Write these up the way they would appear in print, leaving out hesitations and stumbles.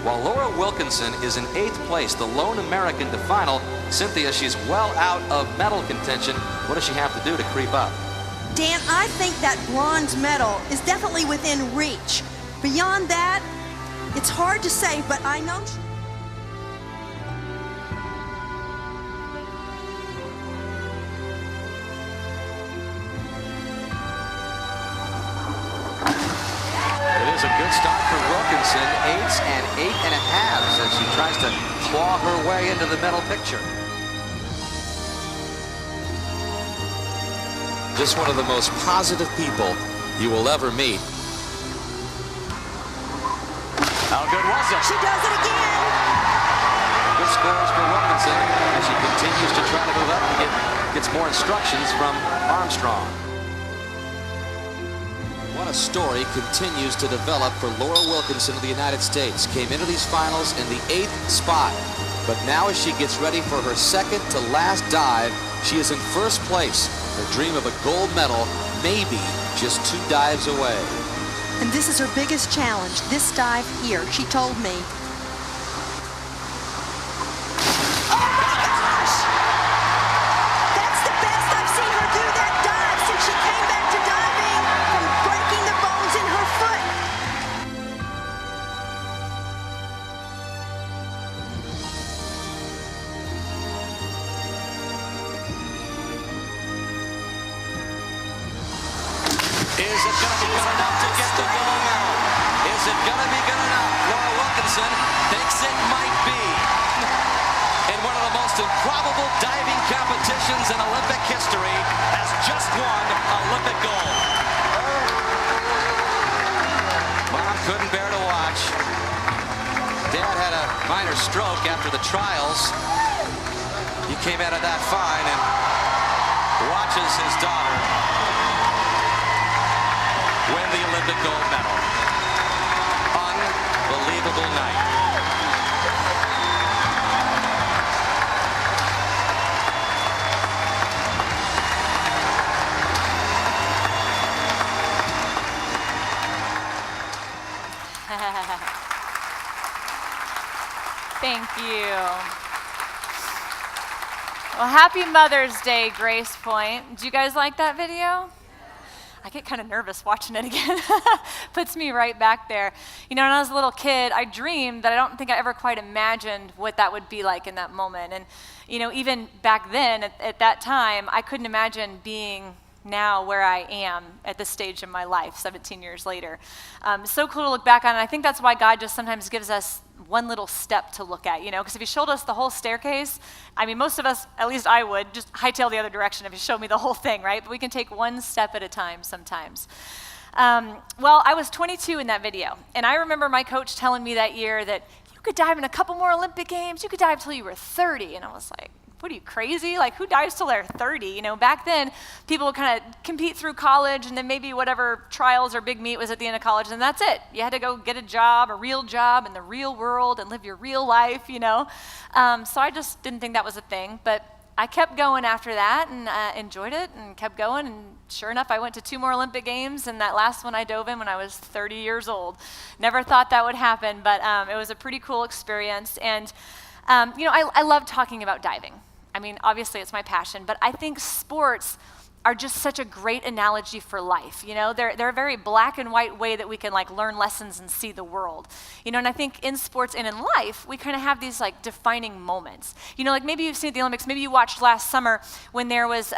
While Laura Wilkinson is in 8th place, the lone American to final, Cynthia, she's well out of medal contention. What does she have to do to creep up? Dan, I think that bronze medal is definitely within reach. Beyond that, it's hard to say, but I know. It is a good start for Wilkinson, 8s and 8.5s as she tries to claw her way into the medal picture. Just one of the most positive people you will ever meet. How good was it? She does it again. Good scores for Wilkinson as she continues to try to move up and gets more instructions from Armstrong. What a story continues to develop for Laura Wilkinson of the United States. Came into these finals in the 8th spot, but now as she gets ready for her second to last dive, she is in first place. Her dream of a gold medal maybe just 2 dives away. And this is her biggest challenge, this dive here, she told me. Oh my gosh! That's the best I've seen her do that dive since she came back to diving from breaking the bones in her foot. Is it going to be good enough to get the gold medal? Is it going to be good enough? Laura Wilkinson thinks it might be. In one of the most improbable diving competitions in Olympic history, has just won Olympic gold. Mom couldn't bear to watch. Dad had a minor stroke after the trials. He came out of that fine and watches his daughter win the Olympic gold medal. Unbelievable night. Thank you. Well, happy Mother's Day, Grace Point. Did you guys like that video? I get kind of nervous watching it again. Puts me right back there. You know, when I was a little kid, I dreamed that I don't think I ever quite imagined what that would be like in that moment. And, you know, even back then, at that time, I couldn't imagine being now where I am at this stage in my life, 17 years later. So cool to look back on, and I think that's why God just sometimes gives us one little step to look at, you know, because if he showed us the whole staircase, I mean, most of us, at least I would, just hightail the other direction if he showed me the whole thing, right? But we can take one step at a time sometimes. Well, I was 22 in that video, and I remember my coach telling me that year that you could dive in a couple more Olympic Games, you could dive till you were 30, and I was like, what are you, crazy? Like, who dives till they're 30? You know, back then, people would kind of compete through college, and then maybe whatever trials or big meet was at the end of college, and that's it. You had to go get a job, a real job in the real world, and live your real life, you know? So I just didn't think that was a thing, but I kept going after that, and enjoyed it, and kept going, and sure enough, I went to 2 more Olympic Games, and that last one I dove in when I was 30 years old. Never thought that would happen, but it was a pretty cool experience, and you know, I love talking about diving. I mean, obviously it's my passion, but I think sports are just such a great analogy for life. You know, they're a very black and white way that we can like learn lessons and see the world. You know, and I think in sports and in life, we kind of have these like defining moments. You know, like maybe you've seen at the Olympics, maybe you watched last summer when there was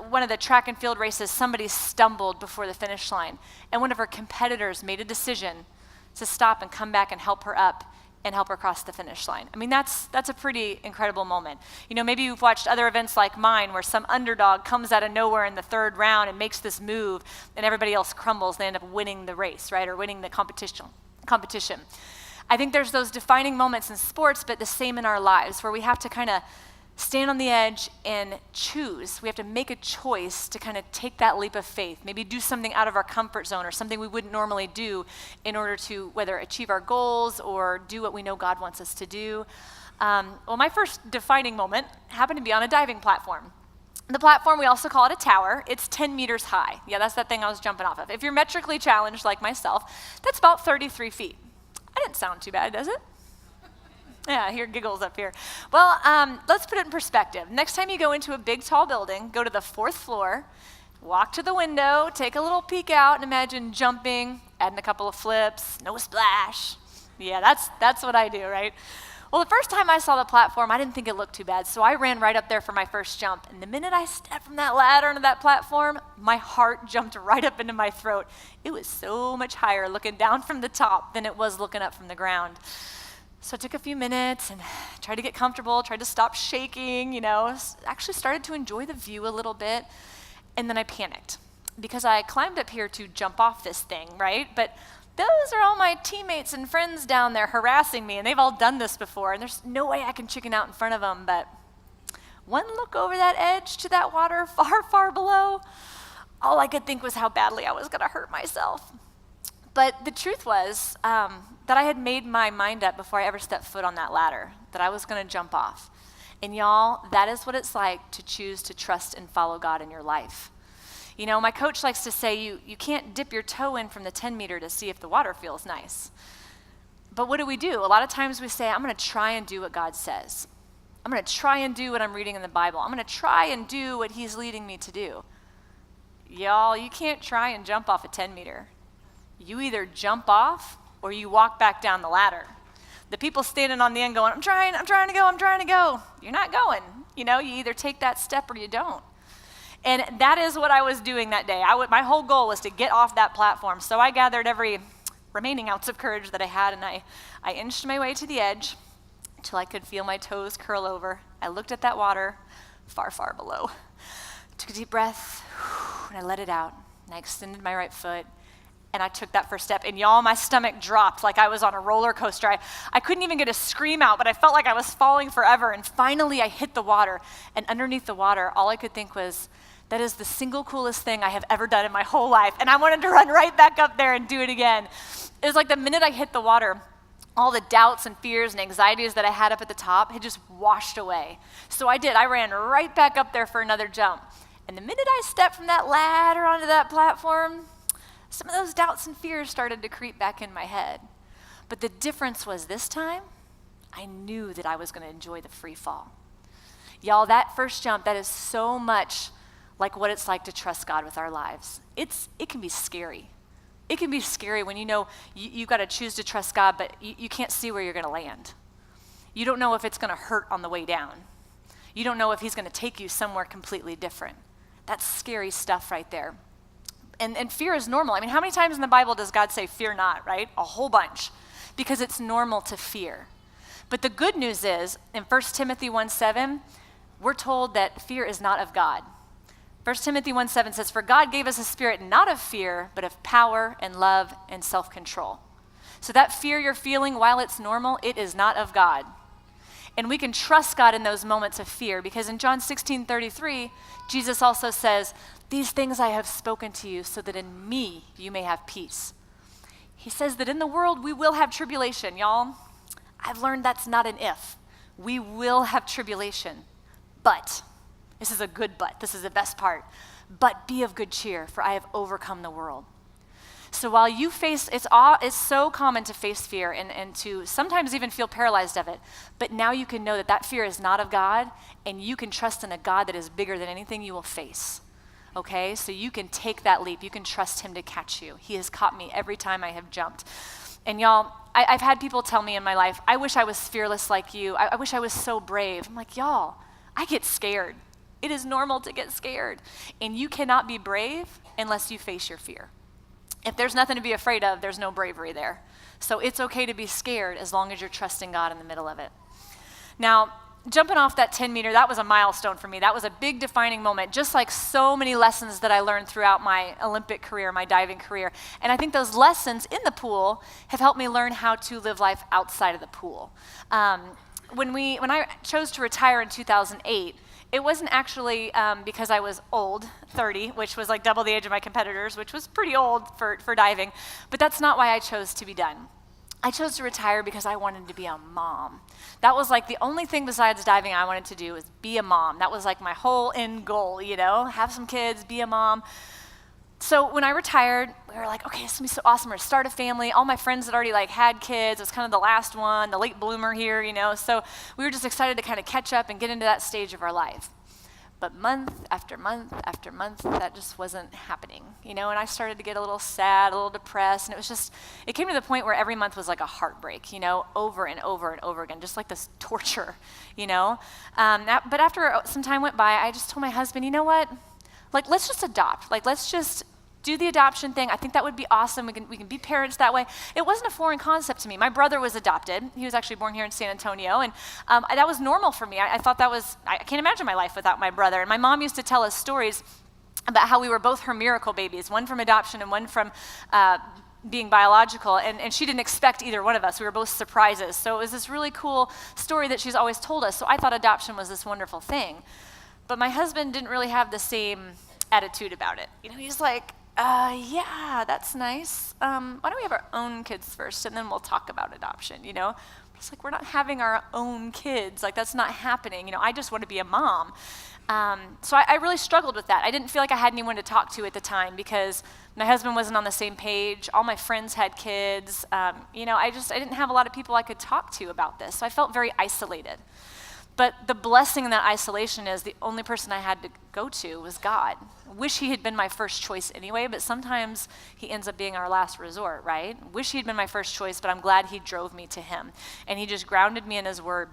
one of the track and field races, somebody stumbled before the finish line, and one of her competitors made a decision to stop and come back and help her up and help her cross the finish line. I mean, that's a pretty incredible moment. You know, maybe you've watched other events like mine where some underdog comes out of nowhere in the 3rd round and makes this move and everybody else crumbles. They end up winning the race, right, or winning the competition. I think there's those defining moments in sports, but the same in our lives where we have to kind of stand on the edge and choose. We have to make a choice to kind of take that leap of faith, maybe do something out of our comfort zone or something we wouldn't normally do in order to whether achieve our goals or do what we know God wants us to do. Well, my first defining moment happened to be on a diving platform. The platform, we also call it a tower. It's 10 meters high. Yeah, that's that thing I was jumping off of. If you're metrically challenged like myself, that's about 33 feet. That didn't sound too bad, does it? Yeah, I hear giggles up here. Well, let's put it in perspective. Next time you go into a big, tall building, go to the 4th floor, walk to the window, take a little peek out, and imagine jumping, adding a couple of flips, no splash. Yeah, that's what I do, right? Well, the first time I saw the platform, I didn't think it looked too bad, so I ran right up there for my first jump. And the minute I stepped from that ladder onto that platform, my heart jumped right up into my throat. It was so much higher looking down from the top than it was looking up from the ground. So I took a few minutes and tried to get comfortable, tried to stop shaking, actually started to enjoy the view a little bit. And then I panicked because I climbed up here to jump off this thing, right? But those are all my teammates and friends down there harassing me, and they've all done this before, and there's no way I can chicken out in front of them. But one look over that edge to that water far, far below, all I could think was how badly I was going to hurt myself. But the truth was that I had made my mind up before I ever stepped foot on that ladder, that I was going to jump off. And y'all, that is what it's like to choose to trust and follow God in your life. My coach likes to say you can't dip your toe in from the 10 meter to see if the water feels nice. But what do? A lot of times we say, I'm going to try and do what God says. I'm going to try and do what I'm reading in the Bible. I'm going to try and do what he's leading me to do. Y'all, you can't try and jump off a 10 meter. You either jump off or you walk back down the ladder. The people standing on the end going, I'm trying to go. You're not going. You either take that step or you don't. And that is what I was doing that day. My whole goal was to get off that platform. So I gathered every remaining ounce of courage that I had, and I inched my way to the edge until I could feel my toes curl over. I looked at that water far, far below. Took a deep breath, and I let it out. And I extended my right foot, and I took that first step. And y'all, my stomach dropped like I was on a roller coaster. I couldn't even get a scream out, but I felt like I was falling forever. And finally, I hit the water. And underneath the water, all I could think was, that is the single coolest thing I have ever done in my whole life. And I wanted to run right back up there and do it again. It was like the minute I hit the water, all the doubts and fears and anxieties that I had up at the top had just washed away. So I did. I ran right back up there for another jump. And the minute I stepped from that ladder onto that platform, some of those doubts and fears started to creep back in my head. But the difference was this time, I knew that I was going to enjoy the free fall. Y'all, that first jump, that is so much like what it's like to trust God with our lives. It can be scary. It can be scary when you've got to choose to trust God, but you can't see where you're going to land. You don't know if it's going to hurt on the way down. You don't know if he's going to take you somewhere completely different. That's scary stuff right there. And fear is normal. I mean, how many times in the Bible does God say, fear not, right? A whole bunch. Because it's normal to fear. But the good news is, in 1 Timothy 1:7, we're told that fear is not of God. 1 Timothy 1:7 says, for God gave us a spirit not of fear, but of power and love and self-control. So that fear you're feeling, while it's normal, it is not of God. And we can trust God in those moments of fear, because in John 16:33, Jesus also says, these things I have spoken to you so that in me you may have peace. He says that in the world we will have tribulation, y'all. I've learned that's not an if. We will have tribulation, but, this is a good but, this is the best part, but be of good cheer, for I have overcome the world. So while you face, it's so common to face fear and to sometimes even feel paralyzed of it, but now you can know that that fear is not of God, and you can trust in a God that is bigger than anything you will face. Okay, so you can take that leap. You can trust him to catch you. He has caught me every time I have jumped. And y'all, I've had people tell me in my life, I wish I was fearless like you. I wish I was so brave. I'm like, y'all, I get scared. It is normal to get scared. And you cannot be brave unless you face your fear. If there's nothing to be afraid of, there's no bravery there. So it's okay to be scared as long as you're trusting God in the middle of it. Now, jumping off that 10 meter, that was a milestone for me. That was a big defining moment, just like so many lessons that I learned throughout my Olympic career, my diving career. And I think those lessons in the pool have helped me learn how to live life outside of the pool. When I chose to retire in 2008, it wasn't actually because I was old, 30, which was like double the age of my competitors, which was pretty old for diving, but that's not why I chose to be done. I chose to retire because I wanted to be a mom. That was like the only thing besides diving I wanted to do was be a mom. That was like my whole end goal, have some kids, be a mom. So when I retired, we were like, okay, this is gonna be so awesome. We're gonna start a family. All my friends had already had kids. I was kind of the last one, the late bloomer here, So we were just excited to kind of catch up and get into that stage of our life. But month after month after month, that just wasn't happening, And I started to get a little sad, a little depressed, and it came to the point where every month was like a heartbreak, over and over and over again, just like this torture, But after some time went by, I just told my husband, you know what? Let's just adopt. Let's just do the adoption thing. I think that would be awesome. We can be parents that way. It wasn't a foreign concept to me. My brother was adopted. He was actually born here in San Antonio, and that was normal for me. I thought I can't imagine my life without my brother. And my mom used to tell us stories about how we were both her miracle babies, one from adoption and one from being biological, and she didn't expect either one of us. We were both surprises. So it was this really cool story that she's always told us. So I thought adoption was this wonderful thing. But my husband didn't really have the same attitude about it. He's like, yeah, that's nice. Why don't we have our own kids first, and then we'll talk about adoption, It's like, we're not having our own kids. That's not happening. I just want to be a mom. So I really struggled with that. I didn't feel like I had anyone to talk to at the time because my husband wasn't on the same page. All my friends had kids. I didn't have a lot of people I could talk to about this. So I felt very isolated. But the blessing in that isolation is the only person I had to go to was God. I wish he had been my first choice anyway, but sometimes he ends up being our last resort, right? Wish he'd been my first choice, but I'm glad he drove me to him. And he just grounded me in his word.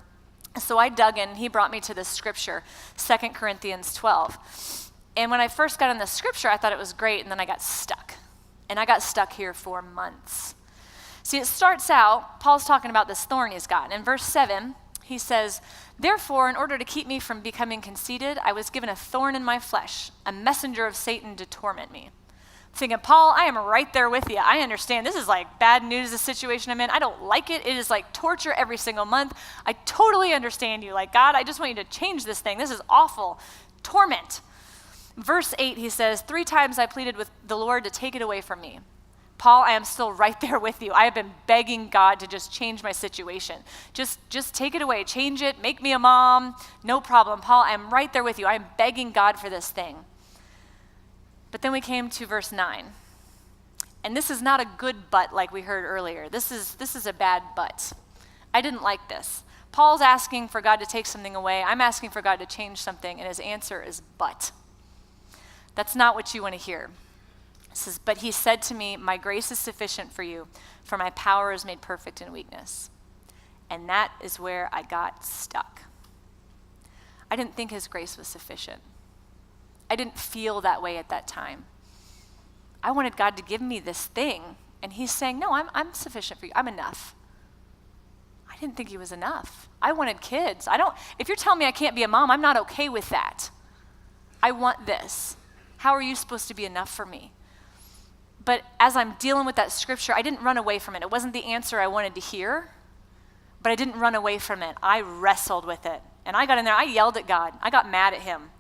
So I dug in. He brought me to this scripture, 2 Corinthians 12. And when I first got in the scripture, I thought it was great, and then I got stuck. And I got stuck here for months. See, it starts out, Paul's talking about this thorn he's got. In verse 7, he says, therefore, in order to keep me from becoming conceited, I was given a thorn in my flesh, a messenger of Satan to torment me. I'm thinking, Paul, I am right there with you. I understand. This is like bad news, the situation I'm in. I don't like it. It is like torture every single month. I totally understand you. God, I just want you to change this thing. This is awful. Torment. Verse 8, he says, 3 times I pleaded with the Lord to take it away from me. Paul, I am still right there with you. I have been begging God to just change my situation. Just take it away, change it, make me a mom, no problem. Paul, I am right there with you. I am begging God for this thing. But then we came to verse 9. And this is not a good but like we heard earlier. This is a bad but. I didn't like this. Paul's asking for God to take something away. I'm asking for God to change something, and his answer is but. That's not what you want to hear. It says, but he said to me, my grace is sufficient for you, for my power is made perfect in weakness. And that is where I got stuck. I didn't think his grace was sufficient. I didn't feel that way at that time. I wanted God to give me this thing, and he's saying, no, I'm sufficient for you. I'm enough. I didn't think he was enough. I wanted kids. If you're telling me I can't be a mom, I'm not okay with that. I want this. How are you supposed to be enough for me? But as I'm dealing with that scripture, I didn't run away from it. It wasn't the answer I wanted to hear, but I didn't run away from it. I wrestled with it. And I got in there, I yelled at God. I got mad at him.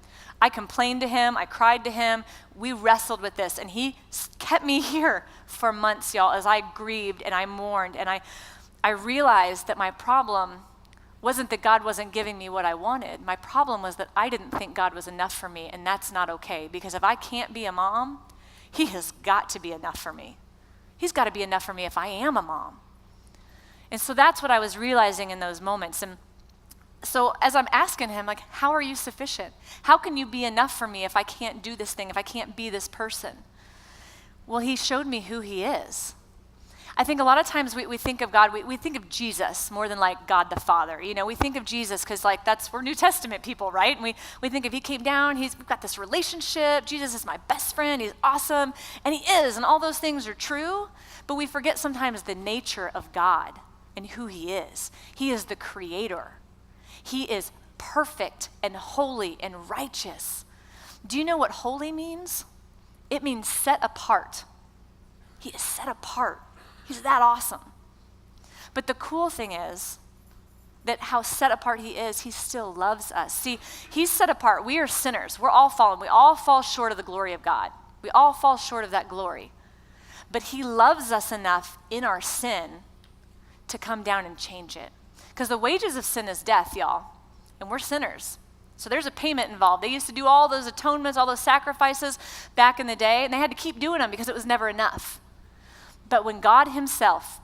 I complained to him. I cried to him. We wrestled with this. And he kept me here for months, y'all, as I grieved and I mourned. And I realized that my problem wasn't that God wasn't giving me what I wanted. My problem was that I didn't think God was enough for me, and that's not okay. Because if I can't be a mom, he has got to be enough for me. He's got to be enough for me if I am a mom. And so that's what I was realizing in those moments. And so as I'm asking him, how are you sufficient? How can you be enough for me if I can't do this thing, if I can't be this person? Well, he showed me who he is. I think a lot of times we think of God, we think of Jesus more than God the Father. We think of Jesus because we're New Testament people, right? And we think if he came down, we've got this relationship. Jesus is my best friend. He's awesome. And he is. And all those things are true. But we forget sometimes the nature of God and who he is. He is the creator. He is perfect and holy and righteous. Do you know what holy means? It means set apart. He is set apart. He's that awesome. But the cool thing is that how set apart he is, he still loves us. See, he's set apart. We are sinners. We're all fallen. We all fall short of the glory of God. We all fall short of that glory. But he loves us enough in our sin to come down and change it. Because the wages of sin is death, y'all. And we're sinners. So there's a payment involved. They used to do all those atonements, all those sacrifices back in the day, and they had to keep doing them because it was never enough. But when God himself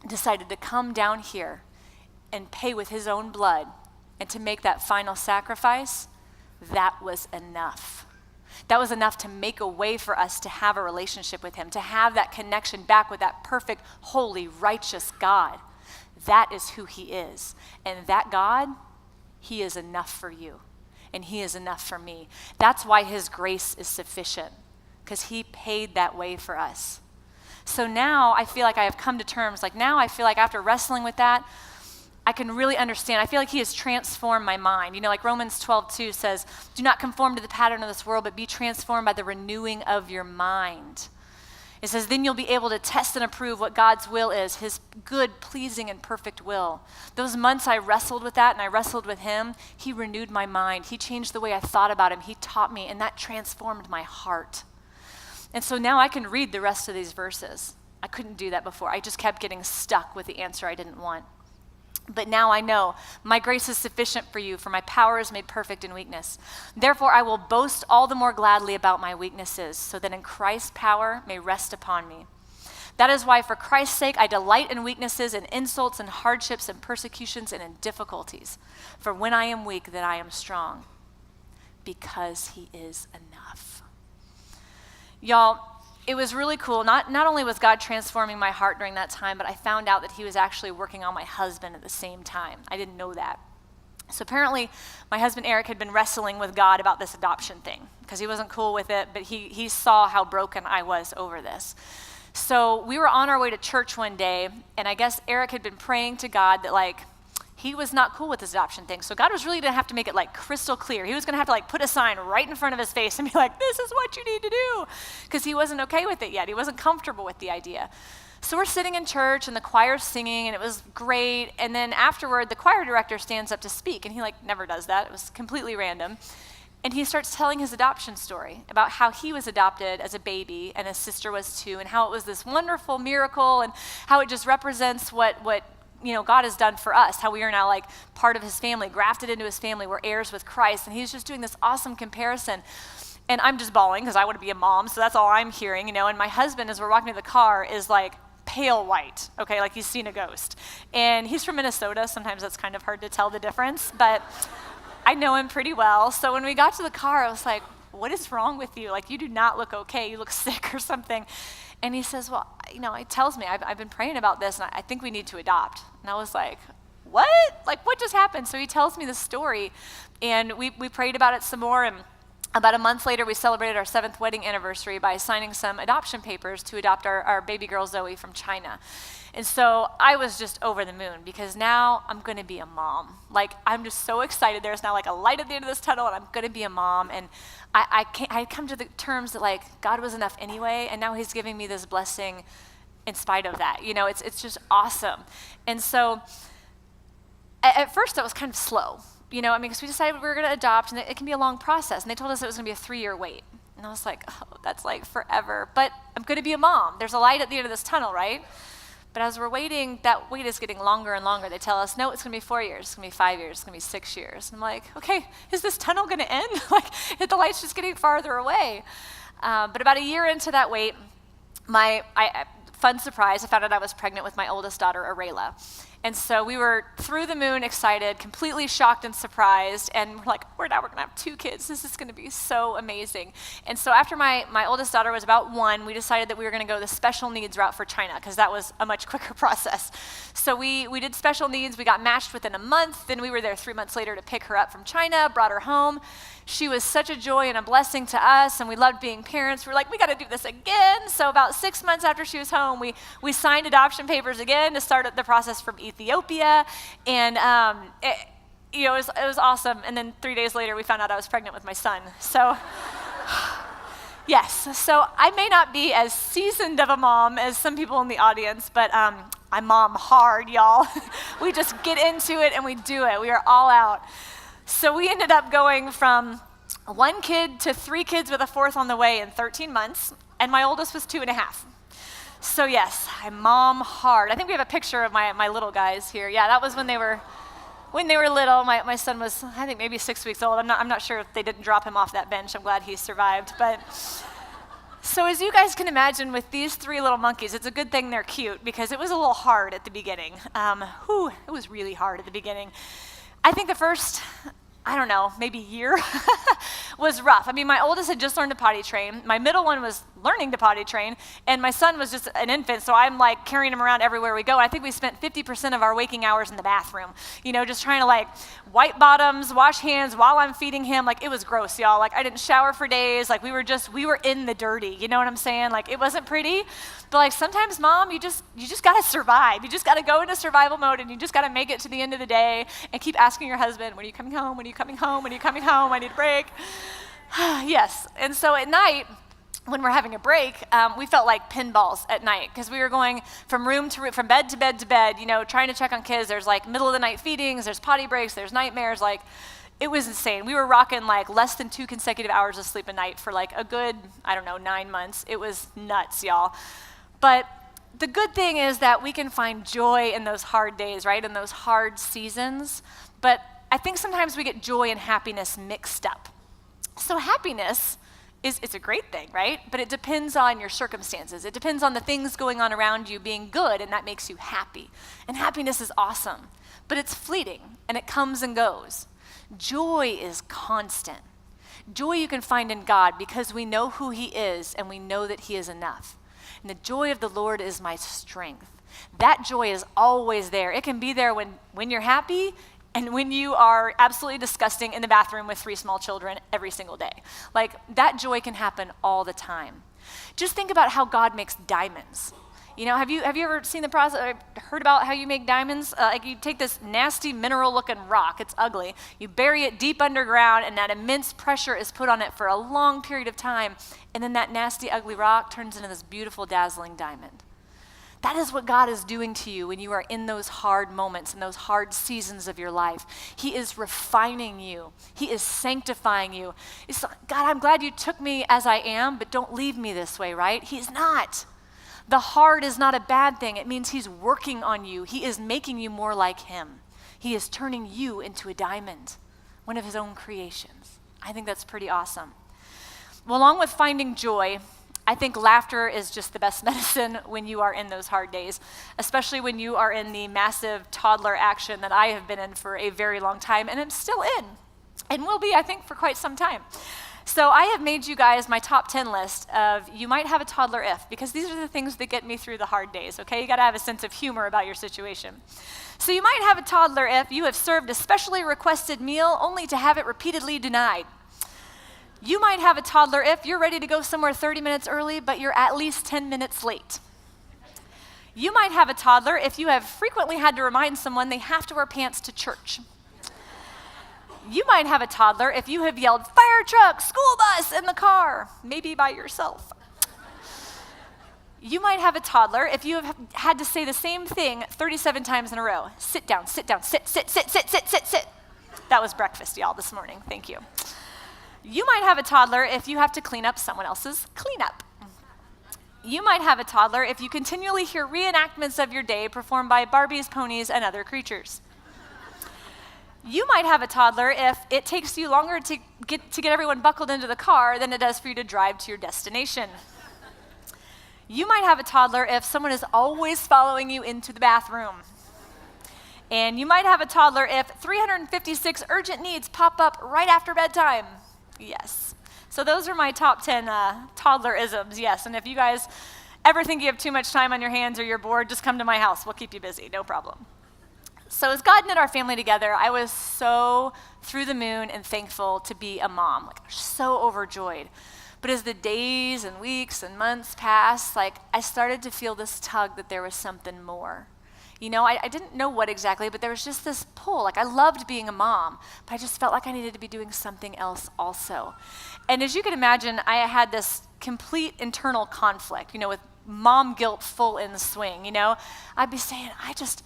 decided to come down here and pay with his own blood and to make that final sacrifice, that was enough. That was enough to make a way for us to have a relationship with him, to have that connection back with that perfect, holy, righteous God. That is who he is. And that God, he is enough for you. And he is enough for me. That's why his grace is sufficient, because he paid that way for us. So now I feel like I have come to terms, like now I feel like after wrestling with that, I can really understand. I feel like he has transformed my mind. You know, like Romans 12:2 says, do not conform to the pattern of this world, but be transformed by the renewing of your mind. It says, then you'll be able to test and approve what God's will is, his good, pleasing, and perfect will. Those months I wrestled with that and I wrestled with him, he renewed my mind. He changed the way I thought about him. He taught me, and that transformed my heart. And so now I can read the rest of these verses. I couldn't do that before. I just kept getting stuck with the answer I didn't want. But now I know my grace is sufficient for you, for my power is made perfect in weakness. Therefore, I will boast all the more gladly about my weaknesses, so that in Christ's power may rest upon me. That is why, for Christ's sake, I delight in weaknesses and insults and hardships and persecutions and in difficulties. For when I am weak, then I am strong, because he is enough. Y'all, it was really cool. Not only was God transforming my heart during that time, but I found out that he was actually working on my husband at the same time. I didn't know that. So apparently, my husband Eric had been wrestling with God about this adoption thing, because he wasn't cool with it, but he saw how broken I was over this. So we were on our way to church one day, and I guess Eric had been praying to God that, like, he was not cool with this adoption thing. So God was really going to have to make it like crystal clear. He was going to have to like put a sign right in front of his face and be like, this is what you need to do. Because he wasn't okay with it yet. He wasn't comfortable with the idea. So we're sitting in church and the choir's singing and it was great. And then afterward, the choir director stands up to speak, and he like never does that. It was completely random. And he starts telling his adoption story about how he was adopted as a baby and his sister was too, and how it was this wonderful miracle and how it just represents what you know, God has done for us, how we are now like part of his family, grafted into his family, we're heirs with Christ. And he's just doing this awesome comparison. And I'm just bawling because I want to be a mom, so that's all I'm hearing, you know. And my husband, as we're walking to the car, is like pale white, okay, like he's seen a ghost. And he's from Minnesota. Sometimes that's kind of hard to tell the difference, but I know him pretty well. So when we got to the car, I was like, what is wrong with you? Like, you do not look okay. You look sick or something. And he says, well, you know, he tells me, I've been praying about this, and I think we need to adopt. And I was like, what? Like, what just happened? So he tells me the story, and we prayed about it some more, and about a month later, we celebrated our 7th wedding anniversary by signing some adoption papers to adopt our baby girl, Zoe, from China. And so I was just over the moon, because now I'm going to be a mom. Like, I'm just so excited. There's now like a light at the end of this tunnel, and I'm going to be a mom. And I come to the terms that like God was enough anyway, and now he's giving me this blessing in spite of that. You know, it's just awesome. And so at first it was kind of slow. You know, I mean, because we decided we were going to adopt, and it can be a long process. And they told us it was going to be a 3-year wait. And I was like, oh, that's like forever. But I'm going to be a mom. There's a light at the end of this tunnel, right? But as we're waiting, that wait is getting longer and longer. They tell us, no, it's going to be 4 years. It's going to be 5 years. It's going to be 6 years. And I'm like, okay, is this tunnel going to end? Like, the light's just getting farther away. But about a year into that wait, fun surprise, I found out I was pregnant with my oldest daughter, Arela. And so we were through the moon, excited, completely shocked and surprised, and we're like, we're going to have 2 kids. This is going to be so amazing. And so after my oldest daughter was about 1, we decided that we were going to go the special needs route for China, because that was a much quicker process. So we did special needs. We got matched within a month. Then we were there 3 months later to pick her up from China, brought her home. She was such a joy and a blessing to us, and we loved being parents. We were like, we got to do this again. So about 6 months after she was home, we signed adoption papers again to start the process from Ethiopia, and it was awesome. And then 3 days later, we found out I was pregnant with my son. So yes, so I may not be as seasoned of a mom as some people in the audience, but I mom hard, y'all. We just get into it and we do it. We are all out. So we ended up going from 1 kid to 3 kids with a 4th on the way in 13 months, and my oldest was 2.5. So yes, I mom hard. I think we have a picture of my little guys here. Yeah, that was when they were when they were little, my son was, I think, maybe 6 weeks old. I'm not sure if they didn't drop him off that bench. I'm glad he survived. But so as you guys can imagine, with these 3 little monkeys, it's a good thing they're cute because it was a little it the beginning. It was really hard at the beginning. I think the first, I don't know, maybe year was rough. I mean, my oldest had just learned to potty train. My middle one was learning to potty train, and my son was just an infant, so I'm like carrying him around everywhere we go. I think we spent 50% of our waking hours in the bathroom, just trying to like wipe bottoms, wash hands while I'm feeding him. Like, it was gross, y'all. Like, I didn't shower for days. Like, we were in the dirty, you know what I'm saying? Like, it wasn't pretty, but like sometimes, Mom, you just gotta survive. You just gotta go into survival mode, and you just gotta make it to the end of the day and keep asking your husband, when are you coming home? When are you coming home? When are you coming home? I need a break. Yes, and so at night, when we're having a break, we felt like pinballs at night because we were going from from bed to bed to bed, trying to check on kids. There's like middle of the night feedings, there's potty breaks, there's nightmares. Like, it was insane. We were rocking like less than 2 consecutive hours of sleep a night for like a good, 9 months. It was nuts, y'all. But the good thing is that we can find joy in those hard days, right? In those hard seasons. But I think sometimes we get joy and happiness mixed up. So happiness it's a great thing, right? But it depends on your circumstances. It depends on the things going on around you being good, and that makes you happy. And happiness is awesome, but it's fleeting, and it comes and goes. Joy is constant. Joy you can find in God because we know who he is, and we know that he is enough. And the joy of the Lord is my strength. That joy is always there. It can be there when you're happy, and when you are absolutely disgusting in the bathroom with 3 small children every single day. Like, that joy can happen all the time. Just think about how God makes diamonds. Have you ever seen the process, or heard about how you make diamonds? Like, you take this nasty mineral-looking rock, it's ugly, you bury it deep underground, and that immense pressure is put on it for a long period of time, and then that nasty, ugly rock turns into this beautiful, dazzling diamond. That is what God is doing to you when you are in those hard moments, in those hard seasons of your life. He is refining you. He is sanctifying you. It's, God, I'm glad you took me as I am, but don't leave me this way, right? He's not. The hard is not a bad thing. It means he's working on you. He is making you more like him. He is turning you into a diamond, one of his own creations. I think that's pretty awesome. Well, along with finding joy, I think laughter is just the best medicine when you are in those hard days, especially when you are in the massive toddler action that I have been in for a very long time and am still in, and will be, I think, for quite some time. So I have made you guys my top 10 list of you might have a toddler if, because these are the things that get me through the hard days, okay? You gotta have a sense of humor about your situation. So you might have a toddler if you have served a specially requested meal only to have it repeatedly denied. You might have a toddler if you're ready to go somewhere 30 minutes early, but you're at least 10 minutes late. You might have a toddler if you have frequently had to remind someone they have to wear pants to church. You might have a toddler if you have yelled, "Fire truck, school bus," in the car, maybe by yourself. You might have a toddler if you have had to say the same thing 37 times in a row. Sit down, sit down, sit, sit, sit, sit, sit, sit, sit. That was breakfast, y'all, this morning. Thank you. You might have a toddler if you have to clean up someone else's cleanup. You might have a toddler if you continually hear reenactments of your day performed by Barbies, ponies, and other creatures. You might have a toddler if it takes you longer to get everyone buckled into the car than it does for you to drive to your destination. You might have a toddler if someone is always following you into the bathroom. And you might have a toddler if 356 urgent needs pop up right after bedtime. Yes. So those are my top 10 toddler-isms, yes. And if you guys ever think you have too much time on your hands or you're bored, just come to my house. We'll keep you busy, no problem. So as God knit our family together, I was so through the moon and thankful to be a mom, like so overjoyed. But as the days and weeks and months passed, I started to feel this tug that there was something more. I didn't know what exactly, but there was just this pull. I loved being a mom, but I just felt like I needed to be doing something else also. And as you can imagine, I had this complete internal conflict, with mom guilt full in the swing, I'd be saying, I just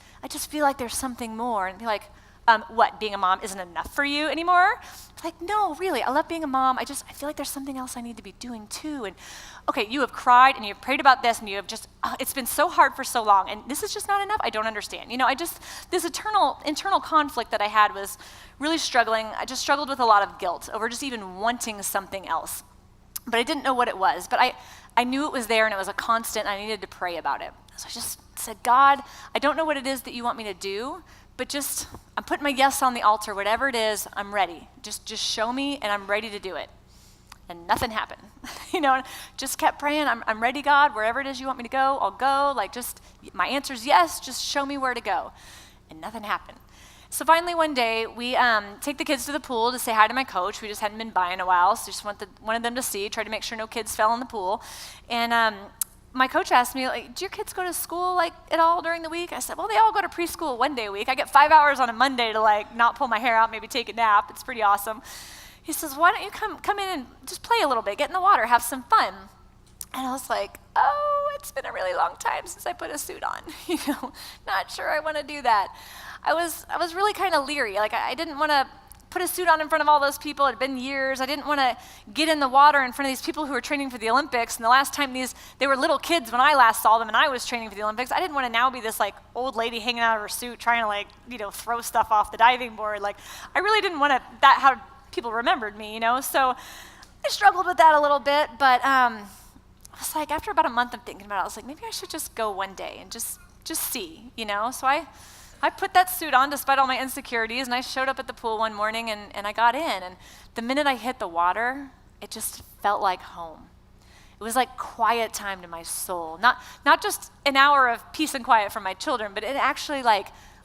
feel like there's something more, and be like, What, being a mom isn't enough for you anymore? Like, no, really, I love being a mom. I feel like there's something else I need to be doing too. And okay, you have cried and you've prayed about this and you have just, it's been so hard for so long and this is just not enough. I don't understand. This internal conflict that I had was really struggling. I just struggled with a lot of guilt over just even wanting something else. But I didn't know what it was. But I knew it was there and it was a constant and I needed to pray about it. So I just said, God, I don't know what it is that you want me to do, but I'm putting my yes on the altar. Whatever it is, I'm ready. Just show me and I'm ready to do it. And nothing happened. Just kept praying. I'm ready, God. Wherever it is you want me to go, I'll go. My answer's yes. Just show me where to go. And nothing happened. So finally one day, we take the kids to the pool to say hi to my coach. We just hadn't been by in a while, so just wanted them to see, tried to make sure no kids fell in the pool. And my coach asked me, do your kids go to school at all during the week? I said, well, they all go to preschool one day a week. I get 5 hours on a Monday to not pull my hair out, maybe take a nap. It's pretty awesome. He says, why don't you come in and just play a little bit, get in the water, have some fun. And I was like, oh, it's been a really long time since I put a suit on. Not sure I want to do that. I was really kind of leery. I didn't want to put a suit on in front of all those people. It had been years. I didn't want to get in the water in front of these people who were training for the Olympics. And the last time they were little kids when I last saw them and I was training for the Olympics. I didn't want to now be this old lady hanging out of her suit trying to throw stuff off the diving board. I really didn't want how people remembered me, So I struggled with that a little bit, but I was after about a month of thinking about it, I was like, maybe I should just go one day and just see, So I put that suit on despite all my insecurities, and I showed up at the pool one morning, and I got in. And the minute I hit the water, it just felt like home. It was like quiet time to my soul. Not just an hour of peace and quiet from my children, but it actually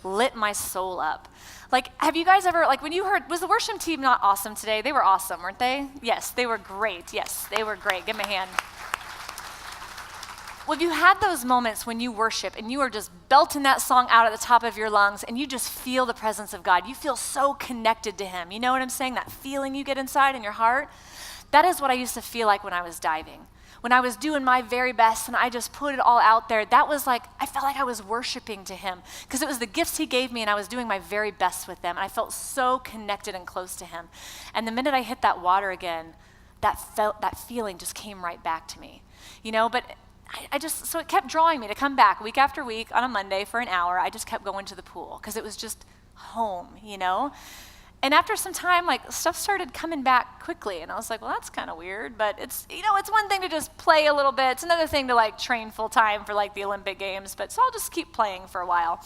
lit my soul up. Have you guys ever, when you heard, was the worship team not awesome today? They were awesome, weren't they? Yes, they were great. Yes, they were great. Give them a hand. Well, have you had those moments when you worship and you are just belting that song out at the top of your lungs and you just feel the presence of God? You feel so connected to Him. You know what I'm saying? That feeling you get inside in your heart? That is what I used to feel like when I was diving. When I was doing my very best and I just put it all out there, that was I felt like I was worshiping to Him because it was the gifts He gave me and I was doing my very best with them. And I felt so connected and close to Him. And the minute I hit that water again, that feeling just came right back to me. But so it kept drawing me to come back week after week on a Monday for an hour. I just kept going to the pool because it was just home, And after some time, stuff started coming back quickly, and I was like, well, that's kind of weird, but it's one thing to just play a little bit. It's another thing to train full time for the Olympic Games, so I'll just keep playing for a while.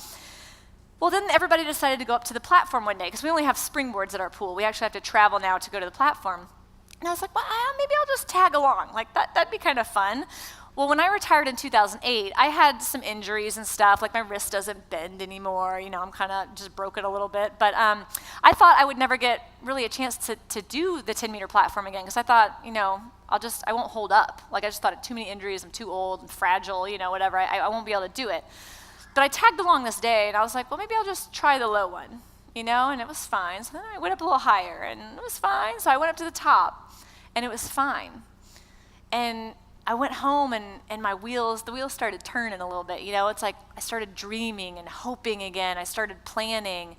Well, then everybody decided to go up to the platform one day because we only have springboards at our pool. We actually have to travel now to go to the platform. And I was like, well, maybe I'll just tag along. That'd be kind of fun. Well, when I retired in 2008, I had some injuries and stuff, my wrist doesn't bend anymore, I'm kind of just broke it a little bit, but I thought I would never get really a chance to do the 10-meter platform again, because I thought, I won't hold up. I just thought too many injuries, I'm too old and fragile, whatever, I won't be able to do it. But I tagged along this day, and I was like, well, maybe I'll just try the low one, and it was fine. So then I went up a little higher, and it was fine, so I went up to the top, and it was fine. And I went home and the wheels started turning a little bit, it's I started dreaming and hoping again. I started planning,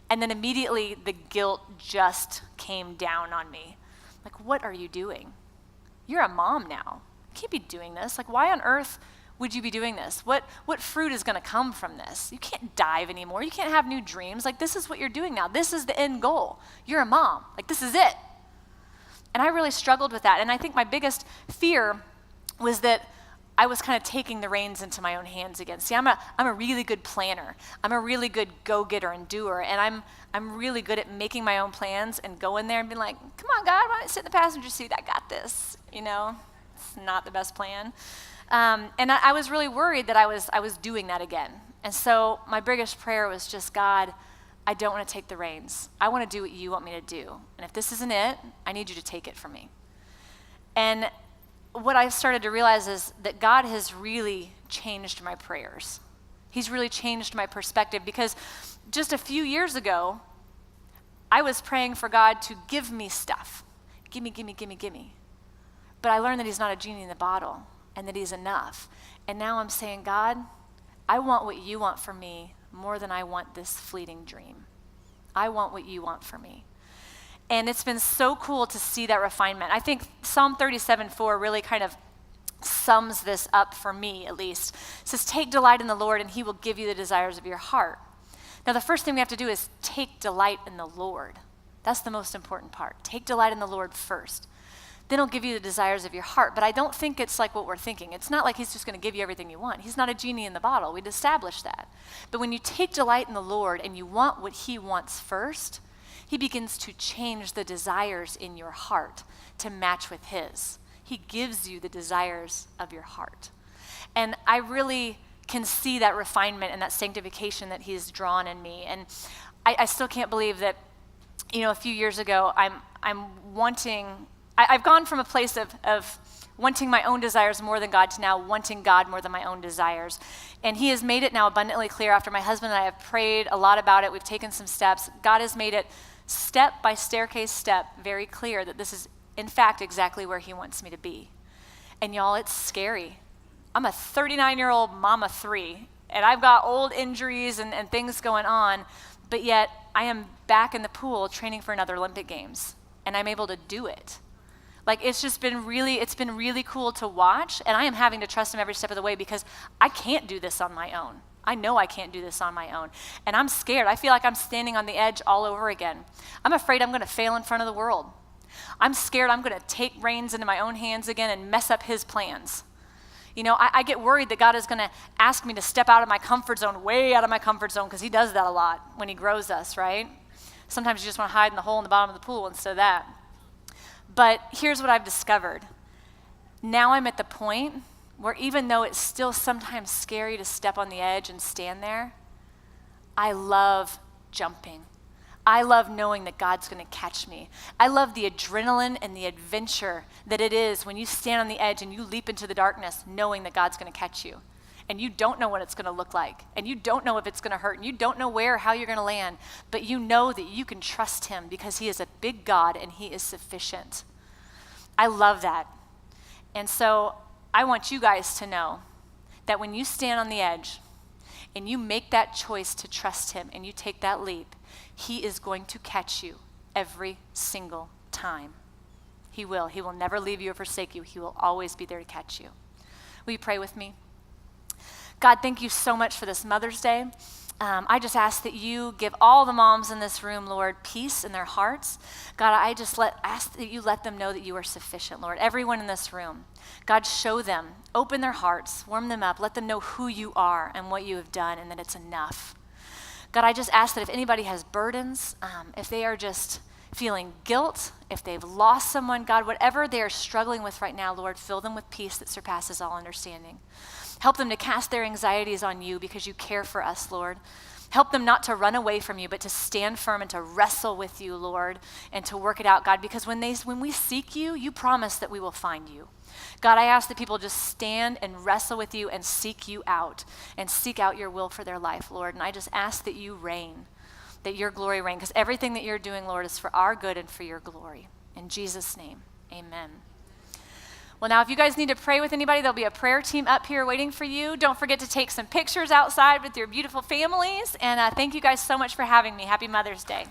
and then immediately the guilt just came down on me. What are you doing? You're a mom now. You can't be doing this. Why on earth would you be doing this? What fruit is gonna come from this? You can't dive anymore. You can't have new dreams. This is what you're doing now. This is the end goal. You're a mom. This is it. And I really struggled with that. And I think my biggest fear was that I was kind of taking the reins into my own hands again. See, I'm a really good planner. I'm a really good go-getter and doer, and I'm really good at making my own plans and going there and being like, come on, God, why don't you sit in the passenger seat? I got this, It's not the best plan. And I was really worried that I was doing that again. And so my biggest prayer was just, God, I don't want to take the reins. I want to do what you want me to do. And if this isn't it, I need you to take it from me. And what I've started to realize is that God has really changed my prayers. He's really changed my perspective, because just a few years ago, I was praying for God to give me stuff. Gimme, gimme, gimme, gimme. But I learned that He's not a genie in the bottle and that He's enough. And now I'm saying, God, I want what you want for me more than I want this fleeting dream. I want what you want for me. And it's been so cool to see that refinement. I think Psalm 37:4 really kind of sums this up for me, at least. It says, take delight in the Lord and he will give you the desires of your heart. Now, the first thing we have to do is take delight in the Lord. That's the most important part. Take delight in the Lord first. Then he'll give you the desires of your heart. But I don't think it's like what we're thinking. It's not like he's just going to give you everything you want. He's not a genie in the bottle. We'd established that. But when you take delight in the Lord and you want what he wants first, he begins to change the desires in your heart to match with his. He gives you the desires of your heart. And I really can see that refinement and that sanctification that he's drawn in me. And I still can't believe that, a few years ago, I've gone from a place of wanting my own desires more than God to now wanting God more than my own desires. And he has made it now abundantly clear after my husband and I have prayed a lot about it. We've taken some steps. God has made it step by staircase step very clear that this is, in fact, exactly where he wants me to be. And y'all, it's scary. I'm a 39-year-old mama 3, and I've got old injuries and things going on, but yet I am back in the pool training for another Olympic Games, and I'm able to do it. Like, it's been really cool to watch, and I am having to trust him every step of the way because I can't do this on my own. I know I can't do this on my own, and I'm scared. I feel like I'm standing on the edge all over again. I'm afraid I'm going to fail in front of the world. I'm scared I'm going to take reins into my own hands again and mess up his plans. I get worried that God is going to ask me to step out of my comfort zone, way out of my comfort zone, because he does that a lot when he grows us, right? Sometimes you just want to hide in the hole in the bottom of the pool instead of that. But here's what I've discovered. Now I'm at the point where even though it's still sometimes scary to step on the edge and stand there, I love jumping. I love knowing that God's going to catch me. I love the adrenaline and the adventure that it is when you stand on the edge and you leap into the darkness knowing that God's going to catch you. And you don't know what it's going to look like. And you don't know if it's going to hurt. And you don't know where or how you're going to land. But you know that you can trust him because he is a big God and he is sufficient. I love that. And so I want you guys to know that when you stand on the edge and you make that choice to trust him and you take that leap, he is going to catch you every single time. He will. He will never leave you or forsake you. He will always be there to catch you. Will you pray with me? God, thank you so much for this Mother's Day. I just ask that you give all the moms in this room, Lord, peace in their hearts. God, I just ask that you let them know that you are sufficient, Lord. Everyone in this room, God, show them, open their hearts, warm them up, let them know who you are and what you have done and that it's enough. God, I just ask that if anybody has burdens, if they are just feeling guilt, if they've lost someone, God, whatever they are struggling with right now, Lord, fill them with peace that surpasses all understanding. Help them to cast their anxieties on you because you care for us, Lord. Help them not to run away from you, but to stand firm and to wrestle with you, Lord, and to work it out, God, because when we seek you, you promise that we will find you. God, I ask that people just stand and wrestle with you and seek you out and seek out your will for their life, Lord. And I just ask that you reign, that your glory reign, because everything that you're doing, Lord, is for our good and for your glory. In Jesus' name, amen. Well, now, if you guys need to pray with anybody, there'll be a prayer team up here waiting for you. Don't forget to take some pictures outside with your beautiful families. And thank you guys so much for having me. Happy Mother's Day.